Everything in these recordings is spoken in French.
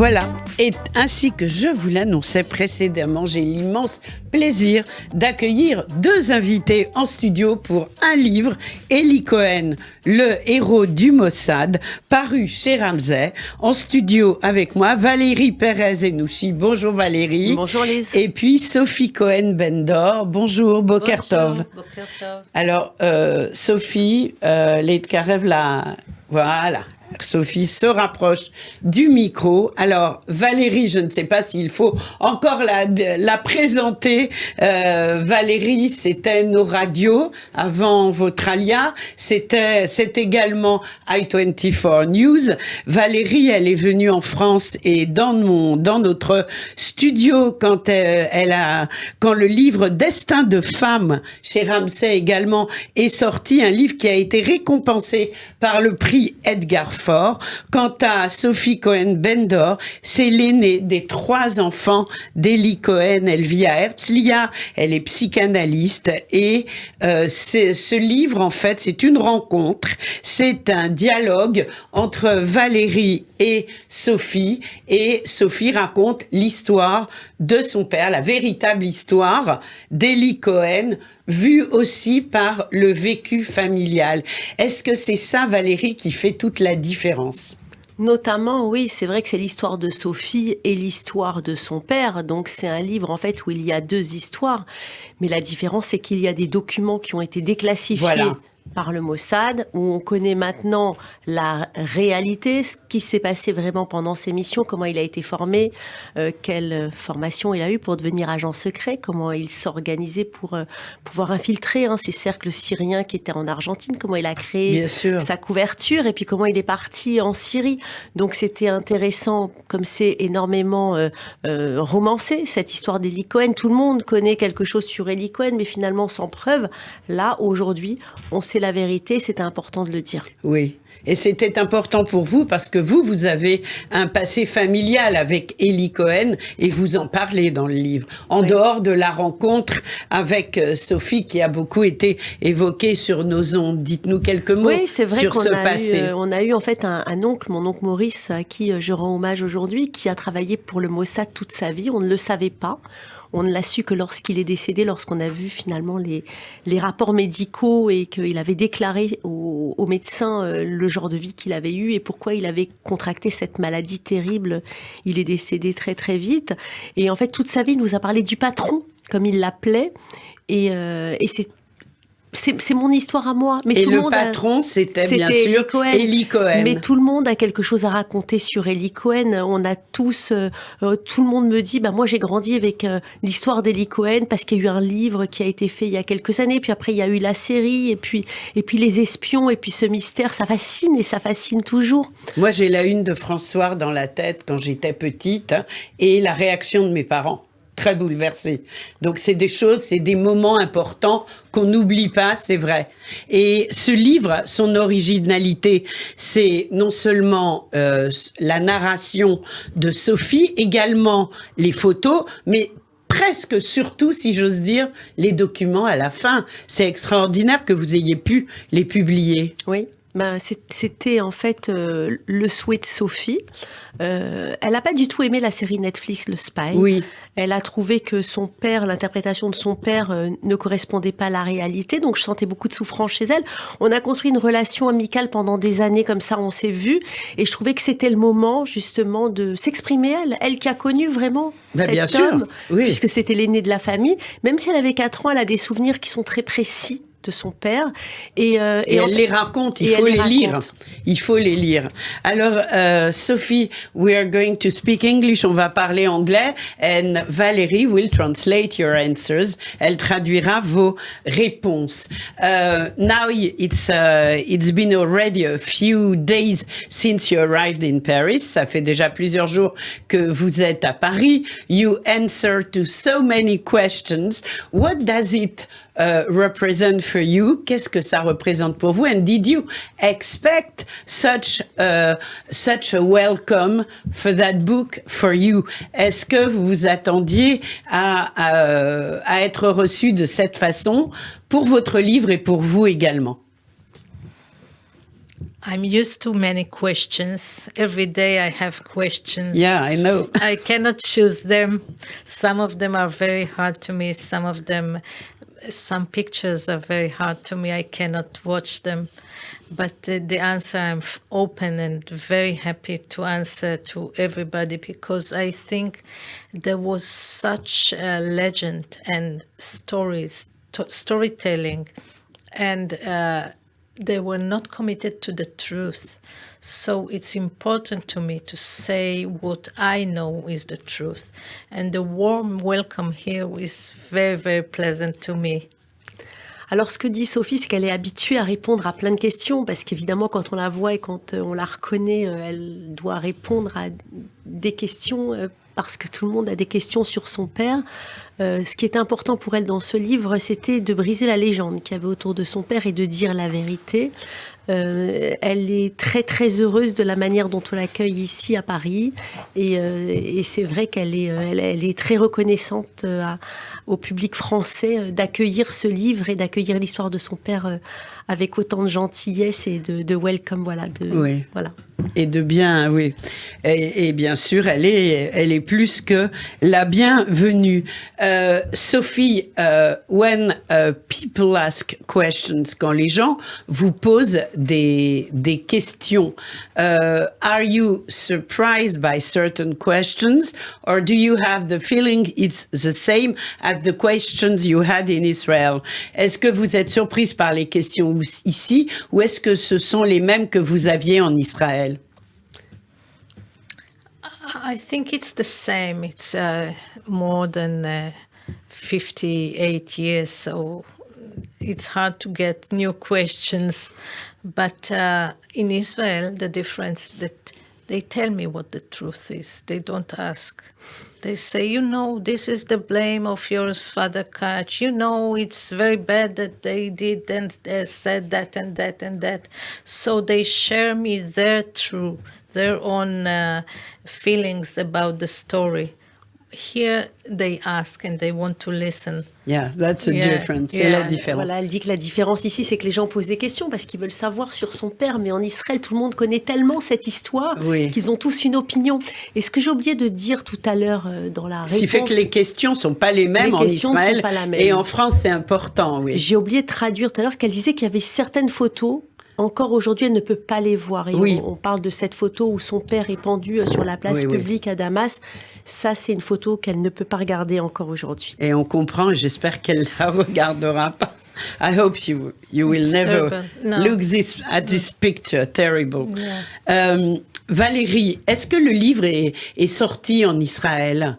Voilà, et ainsi que je vous l'annonçais précédemment, j'ai l'immense plaisir d'accueillir deux invités en studio pour un livre, Eli Cohen, le héros du Mossad, paru chez Ramsay. En studio avec moi, Valérie Pérez-Enouchi. Bonjour Valérie. Bonjour Lise. Et puis Sophie Cohen-Bendor. Bonjour, Boker Tov. Boker Tov. Alors, Sophie, Leit Karev, là, voilà. Sophie se rapproche du micro. Alors, Valérie, je ne sais pas s'il faut encore la présenter. Valérie, c'était nos radios avant votre alia. C'est également i24 News. Valérie, elle est venue en France et dans notre studio quand quand le livre Destin de femme chez Ramsay également est sorti, un livre qui a été récompensé par le prix Edgar Faure. Quant à Sophie Cohen-Bendor, c'est l'aînée des 3 enfants d'Eli Cohen. Elle vit à Herzliya, elle est psychanalyste et ce livre, en fait, c'est une rencontre, c'est un dialogue entre Valérie et Sophie raconte l'histoire de son père, la véritable histoire d'Eli Cohen, vue aussi par le vécu familial. Est-ce que c'est ça, Valérie, qui fait toute la différence ? Notamment, oui, c'est vrai que c'est l'histoire de Sophie et l'histoire de son père. Donc, c'est un livre, en fait, où il y a 2 histoires. Mais la différence, c'est qu'il y a des documents qui ont été déclassifiés. Voilà. Par le Mossad, où on connaît maintenant la réalité, ce qui s'est passé vraiment pendant ses missions, comment il a été formé, quelle formation il a eu pour devenir agent secret, comment il s'organisait pour pouvoir infiltrer ces cercles syriens qui étaient en Argentine, comment il a créé sa couverture, et puis comment il est parti en Syrie. Donc c'était intéressant, comme c'est énormément romancé, cette histoire d'Eli Cohen. Tout le monde connaît quelque chose sur Eli Cohen, mais finalement sans preuve. Là, aujourd'hui, on sait la vérité, c'était important de le dire. Oui, et c'était important pour vous parce que vous avez un passé familial avec Eli Cohen et vous en parlez dans le livre. En dehors de la rencontre avec Sophie qui a beaucoup été évoquée sur nos ondes. Dites-nous quelques mots sur ce passé. On a eu en fait un oncle, mon oncle Maurice, à qui je rends hommage aujourd'hui, qui a travaillé pour le Mossad toute sa vie. On ne le savait pas. On ne l'a su que lorsqu'il est décédé, lorsqu'on a vu finalement les rapports médicaux et qu'il avait déclaré aux médecins le genre de vie qu'il avait eu et pourquoi il avait contracté cette maladie terrible. Il est décédé très très vite. Et en fait, toute sa vie, il nous a parlé du patron, comme il l'appelait. Et c'est mon histoire à moi. Mais et tout le patron, c'était bien sûr Eli Cohen. Mais tout le monde a quelque chose à raconter sur Eli Cohen. On a tous, tout le monde me dit, moi j'ai grandi avec l'histoire d'Eli Cohen parce qu'il y a eu un livre qui a été fait il y a quelques années. Puis après il y a eu la série et puis les espions et puis ce mystère, ça fascine et ça fascine toujours. Moi j'ai la une de François dans la tête quand j'étais petite et la réaction de mes parents. Très bouleversé. Donc c'est des choses, c'est des moments importants qu'on n'oublie pas, c'est vrai. Et ce livre, son originalité, c'est non seulement la narration de Sophie, également les photos, mais presque surtout, si j'ose dire, les documents à la fin. C'est extraordinaire que vous ayez pu les publier. Oui. C'était en fait le souhait de Sophie. Elle n'a pas du tout aimé la série Netflix, Le Spy. Oui. Elle a trouvé que son père, l'interprétation de son père ne correspondait pas à la réalité, donc je sentais beaucoup de souffrance chez elle. On a construit une relation amicale pendant des années comme ça, on s'est vus, et je trouvais que c'était le moment justement de s'exprimer, elle qui a connu vraiment cet homme, puisque c'était l'aîné de la famille. Même si elle avait 4 ans, elle a des souvenirs qui sont très précis de son père. Et elle les raconte, il faut les lire. Il faut les lire. Alors, Sophie, we are going to speak English, on va parler anglais, and Valérie will translate your answers. Elle traduira vos réponses. Now, it's been already a few days since you arrived in Paris. Ça fait déjà plusieurs jours que vous êtes à Paris. You answer to so many questions. What does it represent for you? Qu'est-ce que ça représente pour vous? And did you expect such a welcome for that book for you? Est-ce que vous vous attendiez à être reçu de cette façon pour votre livre et pour vous également? I'm used to many questions. Every day I have questions. Yeah, I know. I cannot choose them. Some of them are very hard to me. Some pictures are very hard to me. I cannot watch them. But the answer, I'm open and very happy to answer to everybody, because I think there was such a legend and storytelling, and they were not committed to the truth. So it's important to me to say what I know is the truth. And the warm welcome here is very, very pleasant to me. Alors, ce que dit Sophie, c'est qu'elle est habituée à répondre à plein de questions, parce qu'évidemment, quand on la voit et quand on la reconnaît, elle doit répondre à des questions, parce que tout le monde a des questions sur son père. Ce qui est important pour elle dans ce livre, c'était de briser la légende qu'il y avait autour de son père et de dire la vérité. Elle est très très heureuse de la manière dont on l'accueille ici à Paris, et c'est vrai qu'elle est très reconnaissante au public français d'accueillir ce livre et d'accueillir l'histoire de son père avec autant de gentillesse et de welcome, voilà. Oui. Voilà. Et de bien, oui. Et bien sûr, elle est plus que la bienvenue. Sophie, when people ask questions, quand les gens vous posent des questions, are you surprised by certain questions, or do you have the feeling it's the same as the questions you had in Israel? Est-ce que vous êtes surprise par les questions ici, ou est-ce que ce sont les mêmes que vous aviez en Israël? I think it's the same. It's more than 58 years, so it's hard to get new questions. But in Israel, the difference that they tell me what the truth is. They don't ask. They say, this is the blame of your father Koch. It's very bad that they did and said that and that and that. So they share me their own feelings about the story. Here they ask and they want to listen. Yeah, that's a difference. C'est la différence. Voilà, elle dit que la différence ici, c'est que les gens posent des questions parce qu'ils veulent savoir sur son père. Mais en Israël, tout le monde connaît tellement cette histoire qu'ils ont tous une opinion. Et ce que j'ai oublié de dire tout à l'heure dans la réponse... Ce qui fait que les questions ne sont pas les mêmes en Israël et en France, c'est important. Oui. J'ai oublié de traduire tout à l'heure qu'elle disait qu'il y avait certaines photos. Encore aujourd'hui, elle ne peut pas les voir. Et on parle de cette photo où son père est pendu sur la place publique à Damas. Ça, c'est une photo qu'elle ne peut pas regarder encore aujourd'hui. Et on comprend, j'espère qu'elle ne la regardera pas. I hope you will never look at this picture. Terrible. Yeah. Valérie, est-ce que le livre est sorti en Israël?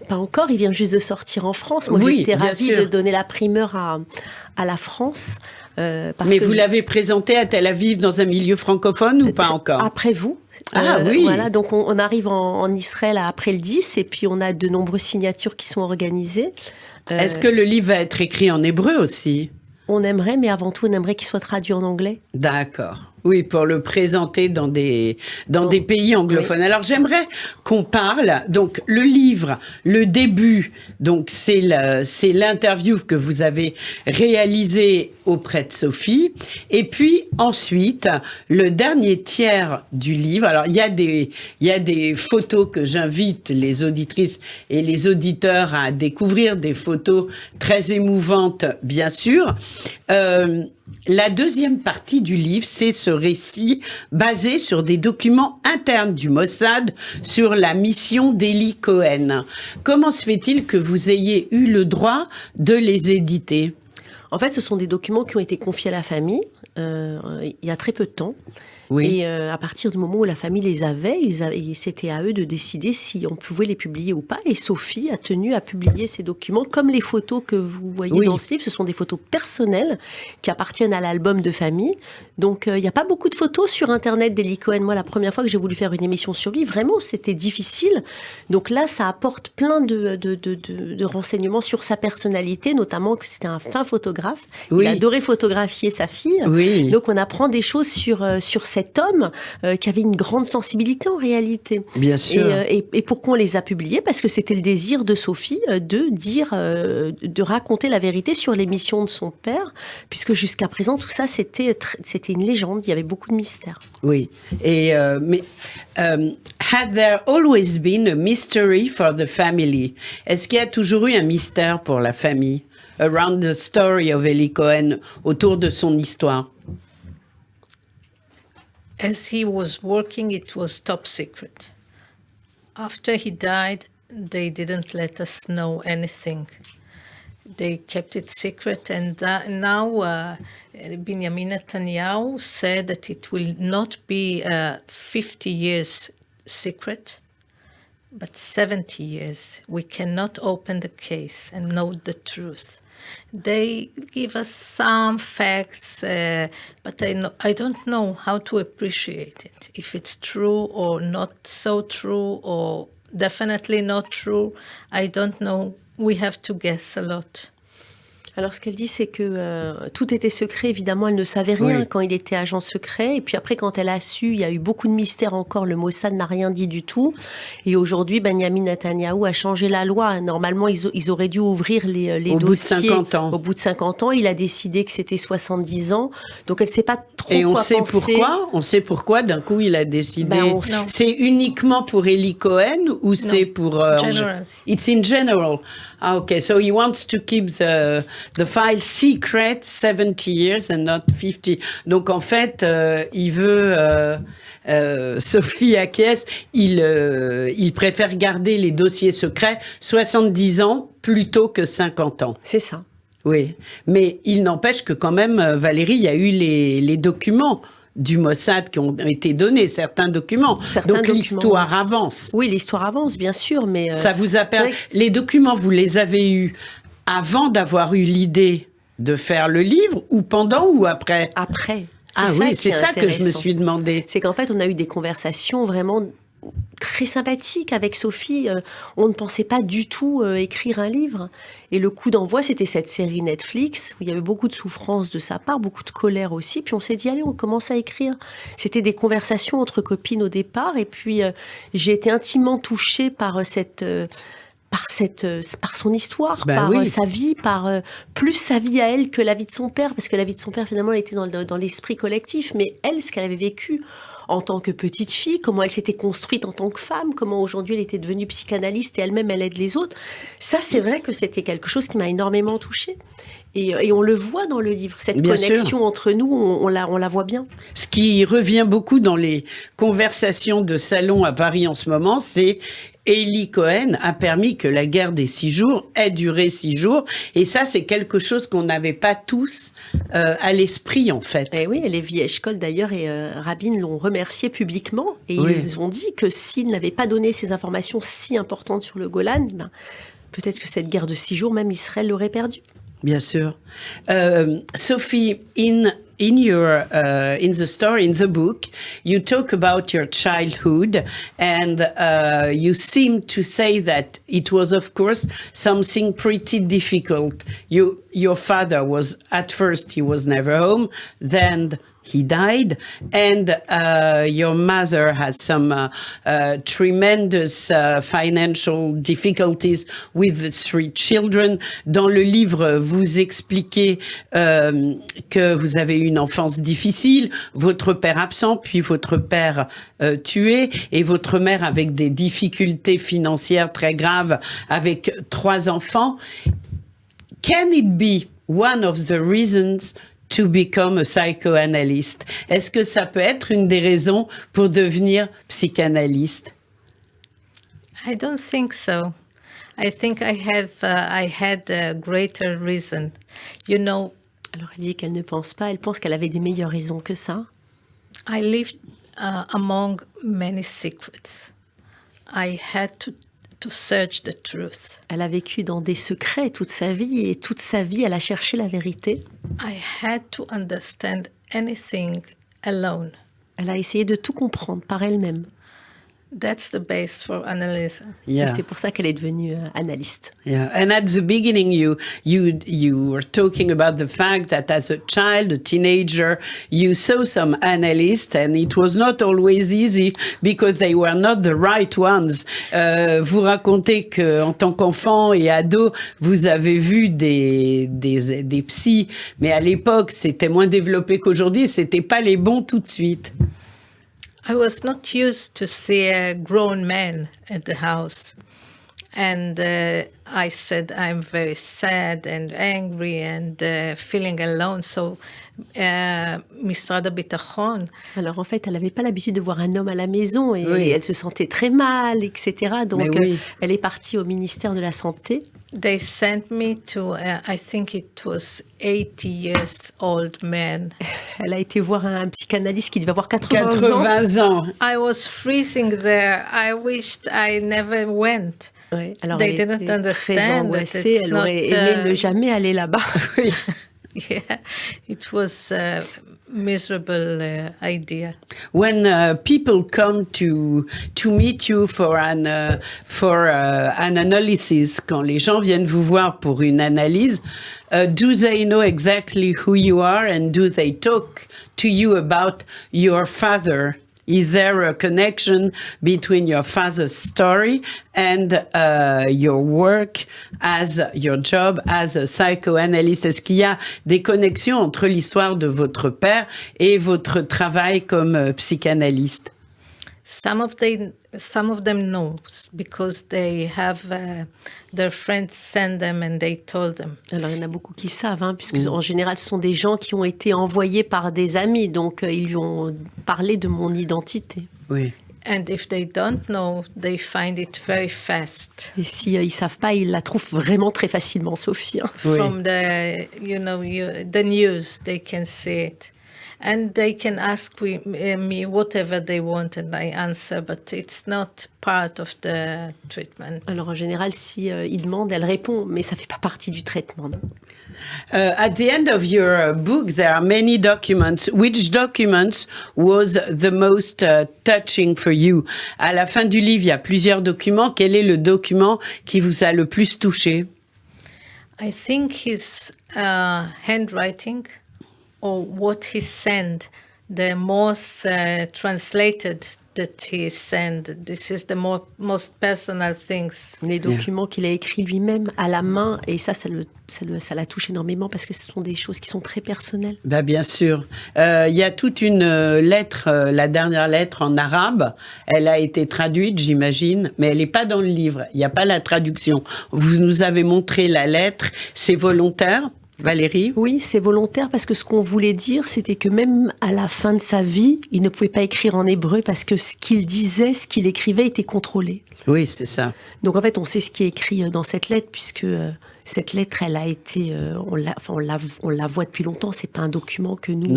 Pas encore, il vient juste de sortir en France. Moi, j'étais ravie de donner la primeur à la France. Mais vous l'avez présenté à Tel Aviv dans un milieu francophone ou pas encore? Après vous. Oui. Voilà, donc on arrive en Israël après le 10 et puis on a de nombreuses signatures qui sont organisées. Est-ce que le livre va être écrit en hébreu aussi? On aimerait, mais avant tout, on aimerait qu'il soit traduit en anglais. D'accord. Oui, pour le présenter dans des pays anglophones. Oui. Alors, j'aimerais qu'on parle, donc, le livre, le début, donc, c'est l'interview que vous avez réalisée auprès de Sophie. Et puis, ensuite, le dernier tiers du livre. Alors, il y a des photos que j'invite les auditrices et les auditeurs à découvrir, des photos très émouvantes, bien sûr. La deuxième partie du livre, c'est ce récit basé sur des documents internes du Mossad sur la mission d'Eli Cohen. Comment se fait-il que vous ayez eu le droit de les éditer? En fait, ce sont des documents qui ont été confiés à la famille il y a très peu de temps. Oui. Et à partir du moment où la famille les avait, c'était à eux de décider si on pouvait les publier ou pas. Et Sophie a tenu à publier ces documents, comme les photos que vous voyez dans ce livre. Ce sont des photos personnelles qui appartiennent à l'album de famille. Donc, il n'y a pas beaucoup de photos sur Internet d'Eli Cohen. Moi, la première fois que j'ai voulu faire une émission sur lui, vraiment, c'était difficile. Donc là, ça apporte plein de renseignements sur sa personnalité, notamment que c'était un fin photographe. Il adorait photographier sa fille. Oui. Donc, on apprend des choses sur cette cet homme qui avait une grande sensibilité en réalité. Bien sûr. Et pourquoi on les a publiés? Parce que c'était le désir de Sophie de raconter la vérité sur les missions de son père, puisque jusqu'à présent, tout ça, c'était une légende, il y avait beaucoup de mystères. Oui, had there always been a mystery for the family? Est-ce qu'il y a toujours eu un mystère pour la famille around the story of Eli Cohen, autour de son histoire? As he was working, it was top secret. After he died, they didn't let us know anything. They kept it secret, and now Benjamin Netanyahu said that it will not be 50 years secret, but 70 years. We cannot open the case and know the truth. They give us some facts, but I don't know how to appreciate it. If it's true or not so true, or definitely not true, I don't know. We have to guess a lot. Alors, ce qu'elle dit, c'est que tout était secret. Évidemment, elle ne savait rien quand il était agent secret. Et puis après, quand elle a su, il y a eu beaucoup de mystères encore. Le Mossad n'a rien dit du tout. Et aujourd'hui, Benjamin Netanyahou a changé la loi. Normalement, ils auraient dû ouvrir les dossiers. Bout de 50 ans. Au bout de 50 ans. Il a décidé que c'était 70 ans. Donc, elle ne sait pas trop Et on quoi sait penser. pourquoi. On sait pourquoi, d'un coup, il a décidé. C'est uniquement pour Eli Cohen ou c'est pour... general. It's in general. Ah, okay. So he wants to keep the file secret 70 years and not 50. Donc, en fait, il veut... Sophie acquiesce, il préfère garder les dossiers secrets 70 ans plutôt que 50 ans. C'est ça. Oui, mais il n'empêche que quand même, Valérie, il y a eu les documents du Mossad qui ont été donnés, certains documents. Donc l'histoire avance. Oui, l'histoire avance, bien sûr, mais... Ça vous a permis... Les documents, vous les avez eus avant d'avoir eu l'idée de faire le livre, ou pendant ou après? Après. Ah oui, c'est ça que je me suis demandé. C'est qu'en fait, on a eu des conversations vraiment très sympathiques avec Sophie. On ne pensait pas du tout écrire un livre. Et le coup d'envoi, c'était cette série Netflix, où il y avait beaucoup de souffrance de sa part, beaucoup de colère aussi. Puis on s'est dit, allez, on commence à écrire. C'était des conversations entre copines au départ. Et puis, j'ai été intimement touchée par par son histoire, sa vie, plus sa vie à elle que la vie de son père, parce que la vie de son père, finalement, elle était dans l'esprit collectif, mais elle, ce qu'elle avait vécu en tant que petite fille, comment elle s'était construite en tant que femme, comment aujourd'hui elle était devenue psychanalyste et elle-même, elle aide les autres, ça, c'est vrai que c'était quelque chose qui m'a énormément touchée. Et on le voit dans le livre, cette connexion entre nous, on la voit bien. Ce qui revient beaucoup dans les conversations de salon à Paris en ce moment, c'est Eli Cohen a permis que la guerre des 6 jours ait duré 6 jours. Et ça, c'est quelque chose qu'on n'avait pas tous à l'esprit, en fait. Et oui, Lévi Eshkol, d'ailleurs, et Rabin l'ont remercié publiquement. Et ils ont dit que s'ils n'avaient pas donné ces informations si importantes sur le Golan, peut-être que cette guerre de 6 jours, même Israël l'aurait perdue. Bien sûr. Sophie, in the story, in the book, you talk about your childhood, and you seem to say that it was, of course, something pretty difficult. Your father was, at first, he was never home, then he died, and your mother had some tremendous financial difficulties with the 3 children. Dans le livre, vous expliquez que vous avez eu une enfance difficile, votre père absent, puis votre père tué, et votre mère avec des difficultés financières très graves, avec 3 enfants. Can it be one of the reasons to become a psychoanalyst? Est-ce que ça peut être une des raisons pour devenir psychanalyste? I don't think so. I think I had a greater reason. You know. Alors elle dit qu'elle ne pense pas. Elle pense qu'elle avait des meilleures raisons que ça. I lived among many secrets. I had to search the truth. Elle a vécu dans des secrets toute sa vie, et toute sa vie, elle a cherché la vérité. I had to understand anything alone. Elle a essayé de tout comprendre par elle-même. That's the base for Anneliese. Et c'est pour ça qu'elle est devenue analyste. Yeah, and at the beginning, you were talking about the fact that as a child, a teenager, you saw some analysts, and it was not always easy because they were not the right ones. Vous racontez que en tant qu'enfant et ado, vous avez vu des psys, mais à l'époque, c'était moins développé qu'aujourd'hui. C'était pas les bons tout de suite. I was not used to see a grown man at the house. And I said, I'm very sad and angry and feeling alone. So, משרד הביטחון. Alors en fait, elle n'avait pas l'habitude de voir un homme à la maison et elle se sentait très mal, etc. Donc elle est partie au ministère de la Santé. They sent me to, I think it was 80 years old man. Elle a été voir un psychanalyste qui devait avoir 80 ans. I was freezing there. I wished I never went. Ouais, alors They elle didn't était understand très angoissée. Elle aurait aimé ne jamais aller là-bas. Yeah, it was a miserable idea. When people come to meet you for an analysis, quand les gens viennent vous voir pour une analyse, do they know exactly who you are and do they talk to you about your father? Is there a connection between your father's story and your work as your job as a psychoanalyst? Est-ce qu'il y a des connexions entre l'histoire de votre père et votre travail comme psychanalyste? Some of them know because they have their friends send them and they told them. Alors il y en a beaucoup qui savent, puisque en général ce sont des gens qui ont été envoyés par des amis, donc ils lui ont parlé de mon identité. Oui. And if they don't know, they find it very fast. Et si ils savent pas, ils la trouvent vraiment très facilement, Sophie. From the the news, they can see it. And they can ask me whatever they want and I answer, but it's not part of the treatment. Alors en général, si ils demandent, elle répond, mais ça fait pas partie du traitement. Non. At the end of your book, there are many documents. Which documents was the most touching for you? À la fin du livre, il y a plusieurs documents. Quel est le document qui vous a le plus touché? I think his handwriting. Or what he sent, the most translated that he sent. This is the most personal things. Les documents qu'il a écrits lui-même à la main, et ça la touche énormément parce que ce sont des choses qui sont très personnelles. Bah bien sûr. Il y a toute une lettre, la dernière lettre en arabe. Elle a été traduite, j'imagine, mais elle n'est pas dans le livre. Il n'y a pas la traduction. Vous nous avez montré la lettre. C'est volontaire? Valérie? Oui, c'est volontaire parce que ce qu'on voulait dire, c'était que même à la fin de sa vie, il ne pouvait pas écrire en hébreu parce que ce qu'il disait, ce qu'il écrivait était contrôlé. Oui, c'est ça. Donc en fait, on sait ce qui est écrit dans cette lettre puisque cette lettre, elle a été, on la voit depuis longtemps. C'est pas un document que nous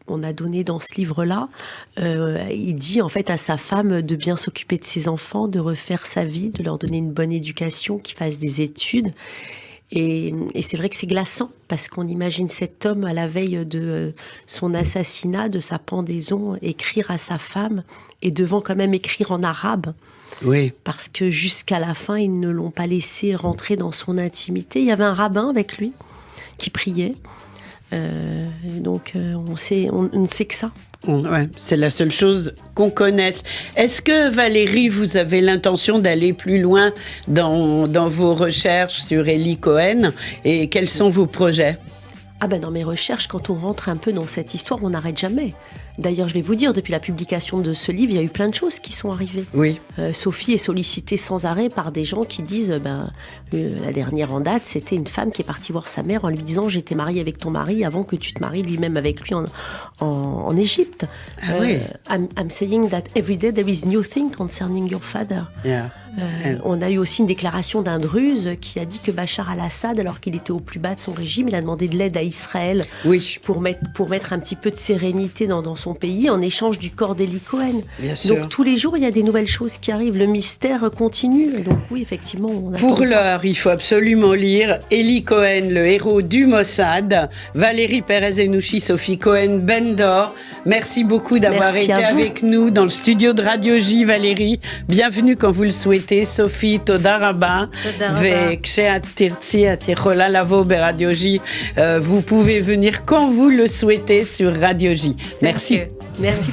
on a donné dans ce livre-là. Il dit en fait à sa femme de bien s'occuper de ses enfants, de refaire sa vie, de leur donner une bonne éducation, qu'ils fassent des études. Et c'est vrai que c'est glaçant, parce qu'on imagine cet homme à la veille de son assassinat, de sa pendaison, écrire à sa femme, et devant quand même écrire en arabe. Oui. Parce que jusqu'à la fin, ils ne l'ont pas laissé rentrer dans son intimité. Il y avait un rabbin avec lui, qui priait. Donc on ne sait que ça. Ouais, c'est la seule chose qu'on connaisse. Est-ce que, Valérie, vous avez l'intention d'aller plus loin dans vos recherches sur Eli Cohen et quels sont vos projets? Dans mes recherches, quand on rentre un peu dans cette histoire, on n'arrête jamais. D'ailleurs, je vais vous dire, depuis la publication de ce livre, il y a eu plein de choses qui sont arrivées. Oui. Sophie est sollicitée sans arrêt par des gens qui disent, la dernière en date, c'était une femme qui est partie voir sa mère en lui disant « J'étais mariée avec ton mari avant que tu te maries lui-même avec lui en Égypte. Ah oui. I'm saying that every day there is new thing concerning your father. Yeah. On a eu aussi une déclaration d'un Druze qui a dit que Bachar al-Assad, alors qu'il était au plus bas de son régime, il a demandé de l'aide à Israël pour mettre un petit peu de sérénité dans son pays en échange du corps d'Eli Cohen. Bien sûr. Donc tous les jours, il y a des nouvelles choses qui arrivent. Le mystère continue. Donc oui, effectivement, on attend. Pour l'heure, il faut absolument lire Eli Cohen, le héros du Mossad, Valérie Pérez-Henouchi, Sophie Cohen-Bendor. Merci beaucoup d'avoir été avec nous dans le studio de Radio J, Valérie. Bienvenue quand vous le souhaitez. Sophie, Toda Rabba. Radio J. Vous pouvez venir quand vous le souhaitez sur Radio J. Merci. Merci.